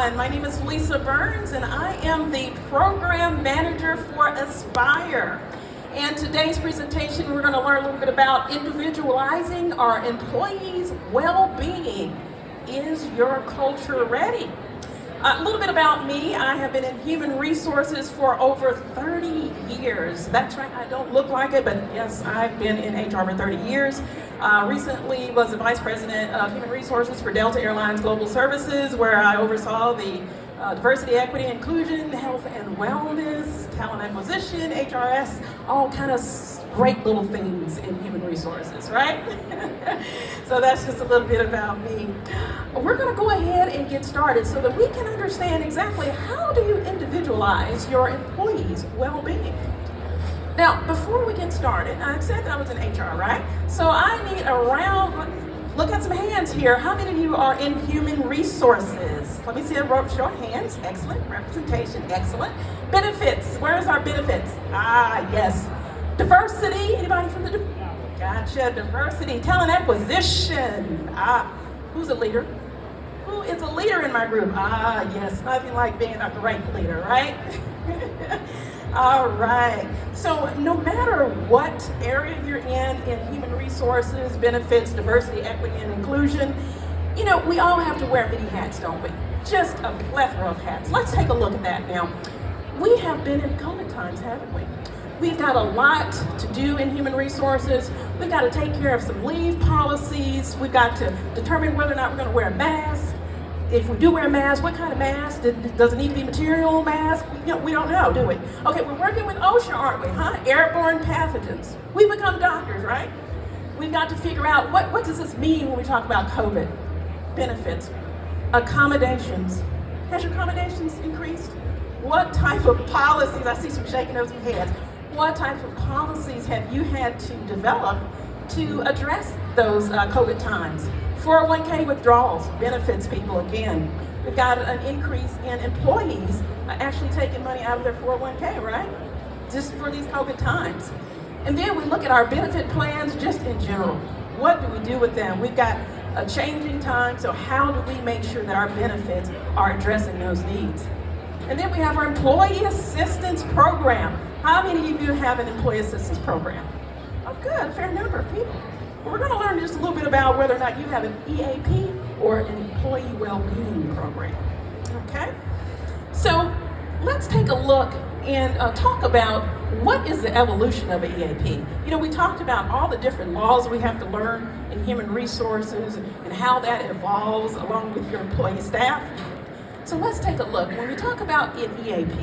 everyone. My name is Lisa Burns, and I am the Program Manager for Aspire. And today's presentation, we're going to learn a little bit about individualizing our employees' well-being. Is your culture ready? A little bit about me. I have been in human resources for over 30 years. That's right, I don't look like it, but yes, I've been in HR for 30 years. Recently was the Vice President of Human Resources for Delta Airlines Global Services, where I oversaw the diversity, equity, inclusion, health and wellness, talent acquisition, HRS, all kind of great little things in human resources, right? So that's just a little bit about me. We're going to go ahead and get started so that we can understand exactly how do you individualize your employees' well-being. Now, before we get started, I said that I was in HR, right? So I need look at some hands here. How many of you are in human resources? Let me see a show of hands. Excellent. Representation. Excellent. Benefits. Where's our benefits? Yes. Diversity. Anybody from the Gotcha. Diversity. Talent acquisition. Who's a leader? Who is a leader in my group? Yes. Nothing like being a great leader, right? All right. So no matter what area you're in human resources, benefits, diversity, equity, and inclusion, you know, we all have to wear many hats, don't we? Just a plethora of hats. Let's take a look at that now. We have been in COVID times, haven't we? We've got a lot to do in human resources. We've got to take care of some leave policies. We've got to determine whether or not we're going to wear a mask. If we do wear a mask, what kind of mask? Does it need to be material mask? We don't know, do we? Okay, we're working with OSHA, aren't we, huh? Airborne pathogens. We become doctors, right? We've got to figure out what does this mean when we talk about COVID? Benefits, accommodations. Has your accommodations increased? What type of policies, I see some shaking of some heads. What type of policies have you had to develop to address those COVID times? 401k withdrawals, benefits people again. We've got an increase in employees actually taking money out of their 401k, right? Just for these COVID times. And then we look at our benefit plans just in general. What do we do with them? We've got a changing time, so how do we make sure that our benefits are addressing those needs? And then we have our employee assistance program. How many of you have an employee assistance program? Oh, good, a fair number of people. We're going to learn just a little bit about whether or not you have an EAP or an employee well-being program. Okay? So let's take a look and talk about what is the evolution of an EAP. You know, we talked about all the different laws we have to learn in human resources and how that evolves along with your employee staff. So let's take a look. When we talk about an EAP,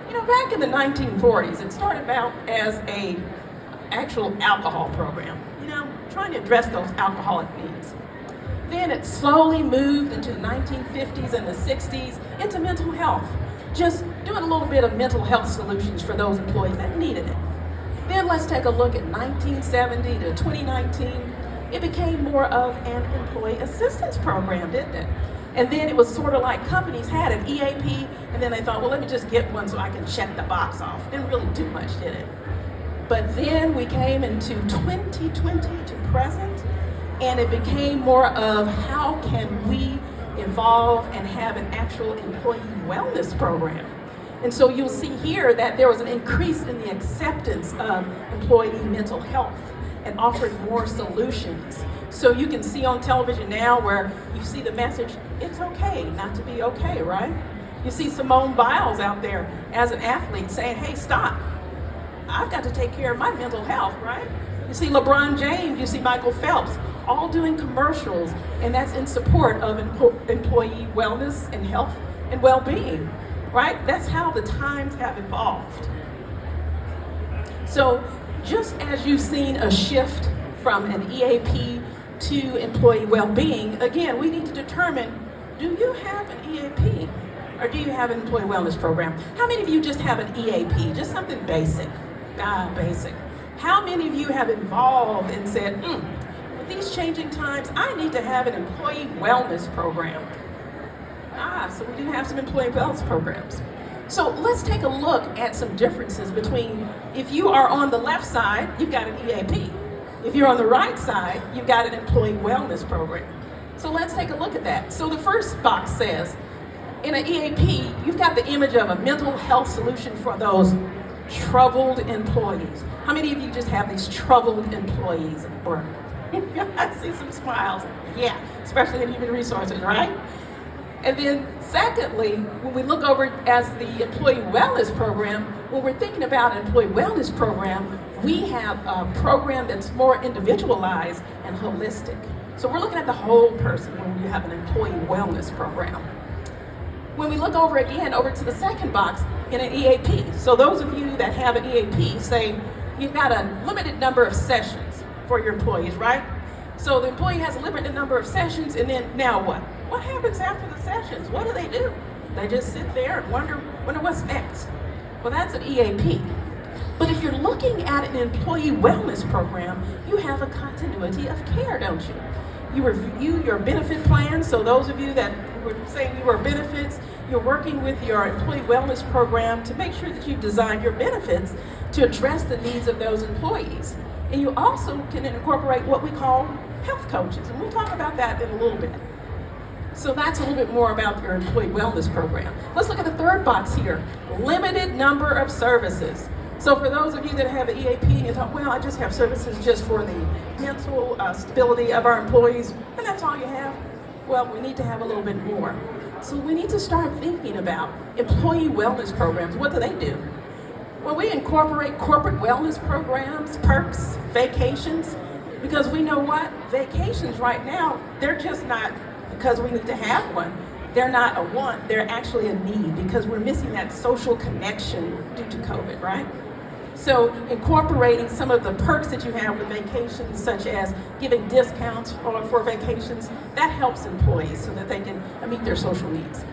you know, back in the 1940s, it started out as an actual alcohol program. Trying to address those alcoholic needs. Then it slowly moved into the 1950s and the 60s into mental health, just doing a little bit of mental health solutions for those employees that needed it. Then let's take a look at 1970 to 2019. It became more of an employee assistance program, didn't it? And then it was sort of like companies had an EAP, and then they thought, well, let me just get one so I can check the box off. Didn't really do much, did it? But then we came into 2020 to present, and it became more of how can we evolve and have an actual employee wellness program. And so you'll see here that there was an increase in the acceptance of employee mental health and offered more solutions. So you can see on television now where you see the message, it's okay not to be okay, right? You see Simone Biles out there as an athlete saying, hey, stop. I've got to take care of my mental health, right? You see LeBron James, you see Michael Phelps, all doing commercials, and that's in support of employee wellness and health and well-being, right? That's how the times have evolved. So just as you've seen a shift from an EAP to employee well-being, again, we need to determine, do you have an EAP or do you have an employee wellness program? How many of you just have an EAP, just something basic? Basic. How many of you have evolved and said, with these changing times, I need to have an employee wellness program? So we do have some employee wellness programs. So let's take a look at some differences between, if you are on the left side, you've got an EAP. If you're on the right side, you've got an employee wellness program. So let's take a look at that. So the first box says, In an EAP, you've got the image of a mental health solution for those troubled employees. How many of you just have these troubled employees? Or I see some smiles. Yeah, especially in human resources, right? And then secondly, when we look over as the employee wellness program, when we're thinking about an employee wellness program, we have a program that's more individualized and holistic. So we're looking at the whole person when we have an employee wellness program. When we look over again, over to the second box in an EAP. So those of you that have an EAP, say you've got a limited number of sessions for your employees, right? So the employee has a limited number of sessions, and then now what? What happens after the sessions? What do? They just sit there and wonder what's next. Well, that's an EAP. But if you're looking at an employee wellness program, you have a continuity of care, don't you? You review your benefit plan. So those of you that were saying you were benefits, you're working with your employee wellness program to make sure that you've designed your benefits to address the needs of those employees. And you also can incorporate what we call health coaches, and we'll talk about that in a little bit. So that's a little bit more about your employee wellness program. Let's look at the third box here, limited number of services. So for those of you that have an EAP and you thought, well, I just have services just for the mental stability of our employees, and that's all you have, well, we need to have a little bit more. So we need to start thinking about employee wellness programs. What do? Well, we incorporate corporate wellness programs, perks, vacations, because we know what? Vacations right now, they're just not because we need to have one. They're not a want, they're actually a need because we're missing that social connection due to COVID, right? So incorporating some of the perks that you have with vacations, such as giving discounts for vacations, that helps employees so that they can meet their social needs.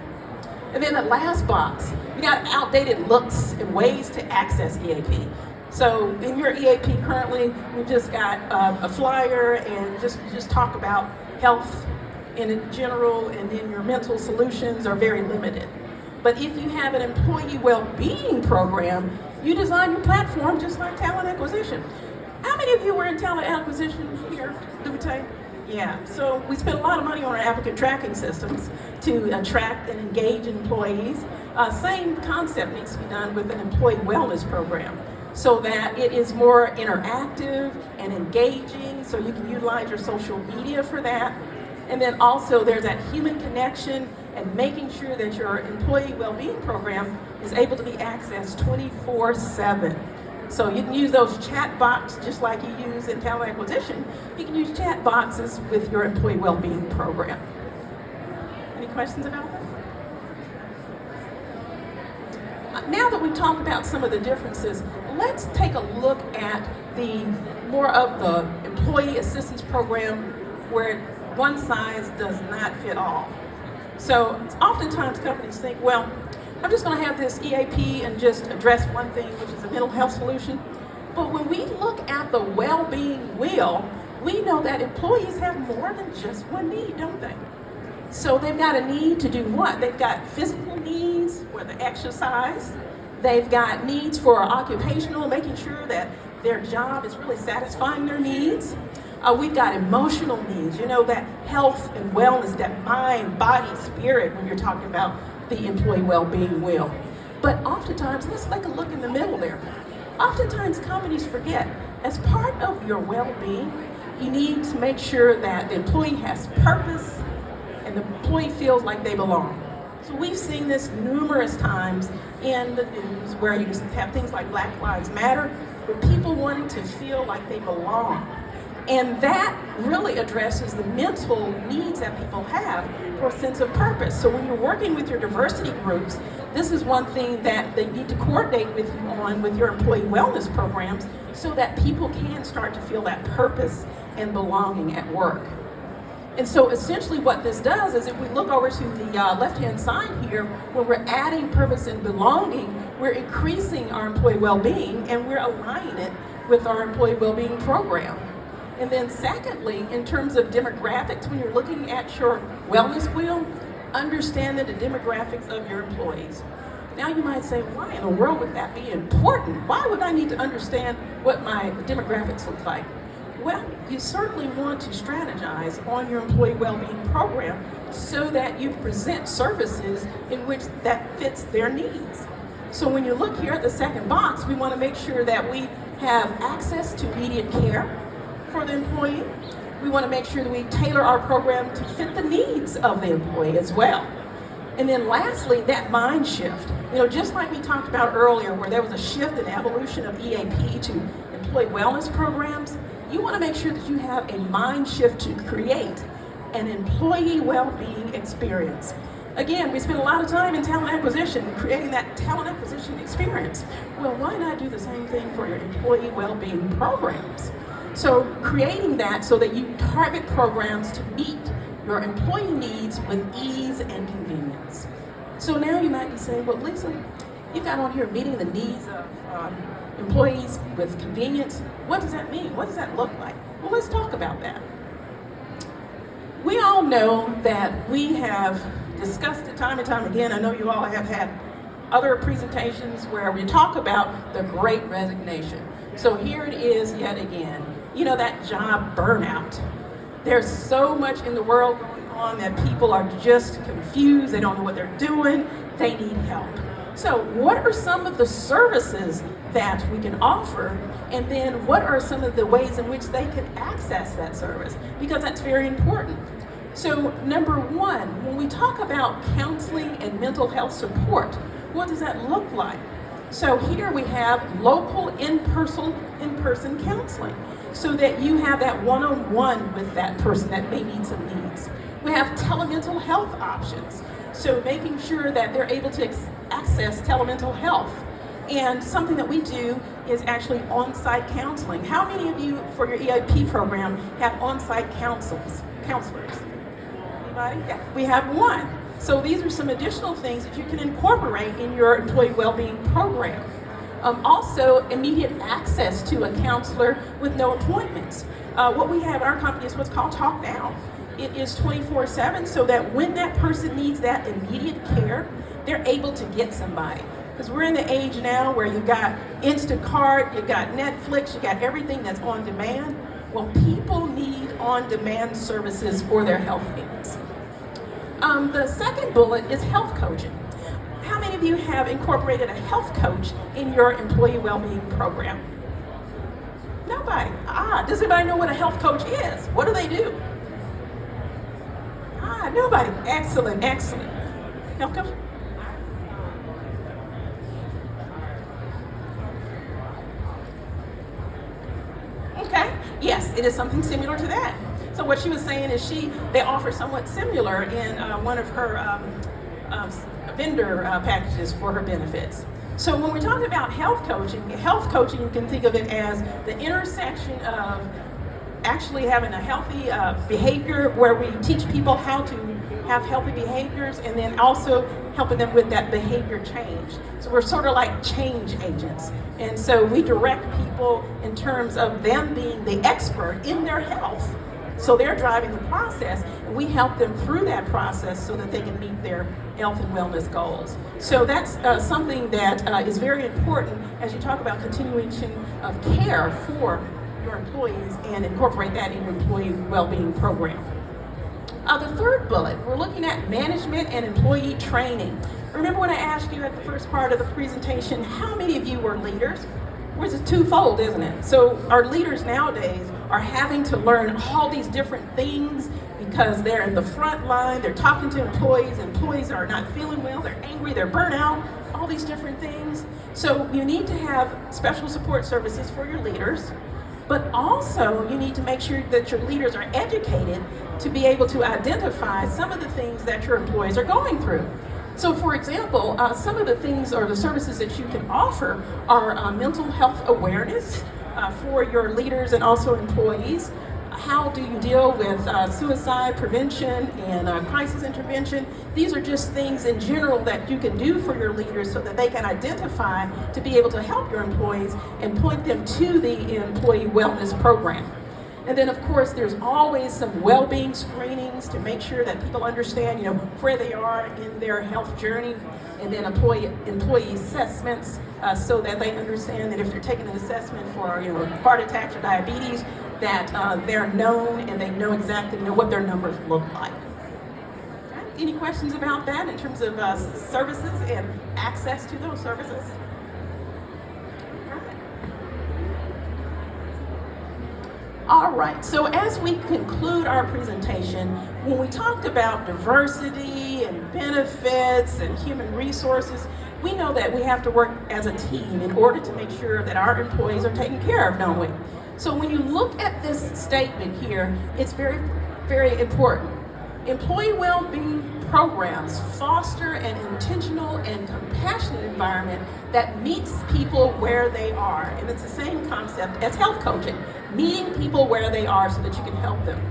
And then the last box, we got outdated looks and ways to access EAP. So in your EAP currently, we just got a flyer and just talk about health in general, and then your mental solutions are very limited. But if you have an employee well-being program, you design your platform just like talent acquisition. How many of you were in talent acquisition here, Dubite? Yeah, so we spent a lot of money on our applicant tracking systems to attract and engage employees. Same concept needs to be done with an employee wellness program so that it is more interactive and engaging, so you can utilize your social media for that. And then also there's that human connection and making sure that your employee well-being program is able to be accessed 24/7. So you can use those chat boxes just like you use in talent acquisition. You can use chat boxes with your employee well-being program. Any questions about that? Now that we've talked about some of the differences, let's take a look at the more of the employee assistance program where one size does not fit all. So oftentimes companies think, well, I'm just going to have this EAP and just address one thing, which is a mental health solution. But when we look at the well-being wheel, we know that employees have more than just one need, don't they? So they've got a need to do what? They've got physical needs, whether exercise. They've got needs for occupational, making sure that their job is really satisfying their needs. We've got emotional needs, that health and wellness, that mind, body, spirit, when you're talking about the employee well-being wheel. But oftentimes, let's take a look in the middle there. Oftentimes companies forget, as part of your well-being, you need to make sure that the employee has purpose and the employee feels like they belong. So we've seen this numerous times in the news where you have things like Black Lives Matter, where people wanting to feel like they belong. And that really addresses the mental needs that people have for a sense of purpose. So when you're working with your diversity groups, this is one thing that they need to coordinate with you on with your employee wellness programs so that people can start to feel that purpose and belonging at work. And so essentially what this does is if we look over to the left-hand side here, when we're adding purpose and belonging, we're increasing our employee well-being and we're aligning it with our employee well-being program. And then secondly, in terms of demographics, when you're looking at your wellness wheel, understanding the demographics of your employees. Now you might say, why in the world would that be important? Why would I need to understand what my demographics look like? Well, you certainly want to strategize on your employee well-being program so that you present services in which that fits their needs. So when you look here at the second box, we want to make sure that we have access to immediate care for the employee. We want to make sure that we tailor our program to fit the needs of the employee as well. And then lastly, that mind shift. Just like we talked about earlier, where there was a shift in the evolution of EAP to employee wellness programs, you want to make sure that you have a mind shift to create an employee well-being experience. Again, we spend a lot of time in talent acquisition, creating that talent acquisition experience. Well, why not do the same thing for your employee well-being programs? So creating that so that you target programs to meet your employee needs with ease and convenience. So now you might be saying, well, Lisa, you've got on here meeting the needs of employees with convenience. What does that mean? What does that look like? Well, let's talk about that. We all know that we have discussed it time and time again. I know you all have had other presentations where we talk about the Great Resignation. So here it is yet again. That job burnout. There's so much in the world going on that people are just confused. They don't know what they're doing. They need help. So what are some of the services that we can offer? And then what are some of the ways in which they can access that service? Because that's very important. So number one, when we talk about counseling and mental health support, what does that look like? So here we have local in-person counseling, so that you have that one-on-one with that person that may need some needs. We have telemental health options, so making sure that they're able to access telemental health. And something that we do is actually on-site counseling. How many of you, for your EIP program, have on-site counselors? Anybody? Yeah, we have one. So these are some additional things that you can incorporate in your employee well-being program. Also, immediate access to a counselor with no appointments. What we have in our company is what's called Talk Now. It is 24/7, so that when that person needs that immediate care, they're able to get somebody. Because we're in the age now where you've got Instacart, you've got Netflix, you've got everything that's on demand. Well, people need on-demand services for their health needs. The second bullet is health coaching. How many of you have incorporated a health coach in your employee well-being program? Nobody. Does anybody know what a health coach is? What do they do? Nobody. Excellent. Health coach? Okay. Yes, it is something similar to that. So what she was saying is they offer somewhat similar in one of her vendor packages for her benefits. So when we're talking about health coaching you can think of it as the intersection of actually having a healthy behavior, where we teach people how to have healthy behaviors, and then also helping them with that behavior change. So we're sort of like change agents. And so we direct people in terms of them being the expert in their health. So they're driving the process, and we help them through that process so that they can meet their health and wellness goals. So that's something that is very important as you talk about continuation of care for your employees and incorporate that in your employee well-being program. The third bullet, we're looking at management and employee training. Remember when I asked you at the first part of the presentation, how many of you were leaders? Well, it's twofold, isn't it? So our leaders nowadays are having to learn all these different things because they're in the front line, they're talking to employees are not feeling well, they're angry, they're burnt out, all these different things. So you need to have special support services for your leaders, but also you need to make sure that your leaders are educated to be able to identify some of the things that your employees are going through. So for example, some of the things or the services that you can offer are mental health awareness for your leaders and also employees. How do you deal with suicide prevention and crisis intervention? These are just things in general that you can do for your leaders so that they can identify to be able to help your employees and point them to the employee wellness program. And then of course there's always some well-being screenings to make sure that people understand, where they are in their health journey, and then employee assessments so that they understand that if they're taking an assessment for heart attacks or diabetes, that they're known and they know exactly what their numbers look like. Okay. Any questions about that in terms of services and access to those services? All right, so as we conclude our presentation, when we talked about diversity and benefits and human resources, we know that we have to work as a team in order to make sure that our employees are taken care of, don't we? So when you look at this statement here, it's very, very important. Employee well-being programs foster an intentional and compassionate environment that meets people where they are. And it's the same concept as health coaching, meeting people where they are so that you can help them.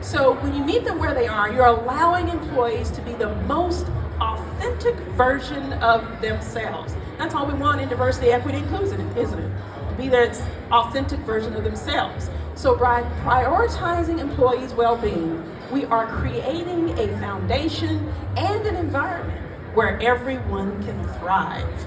So when you meet them where they are, you're allowing employees to be the most authentic version of themselves. That's all we want in diversity, equity, inclusion, isn't it? To be their authentic version of themselves. So by prioritizing employees' well-being, we are creating a foundation and an environment where everyone can thrive.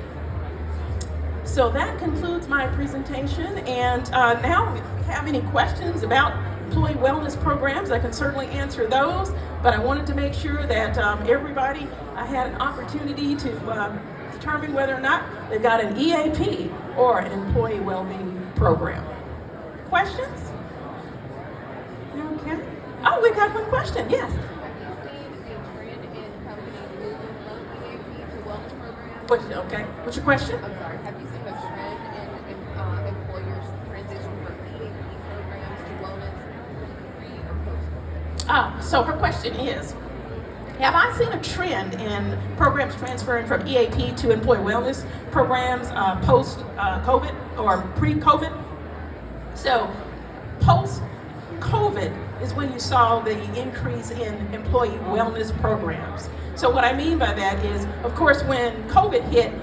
So that concludes my presentation, and now if you have any questions about employee wellness programs, I can certainly answer those, but I wanted to make sure that everybody had an opportunity to determine whether or not they've got an EAP or an employee well-being program. Questions? Okay. Oh, we got one question, yes. Have you seen a trend in companies moving from EAP to wellness programs? Okay, what's your question? I'm sorry, have you seen a trend in employers transition from EAP programs to wellness pre or post? So her question is, have I seen a trend in programs transferring from EAP to employee wellness programs post-COVID or pre-COVID? So post-COVID is when you saw the increase in employee wellness programs. So what I mean by that is, of course, when COVID hit,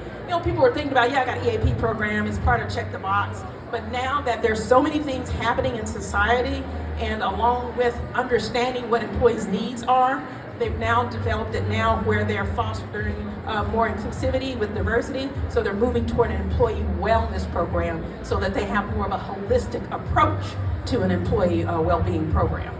people were thinking about, I got an EAP program, it's part of check the box. But now that there's so many things happening in society, and along with understanding what employees' needs are, they've now developed it now where they're fostering more inclusivity with diversity. So they're moving toward an employee wellness program so that they have more of a holistic approach to an employee well-being program.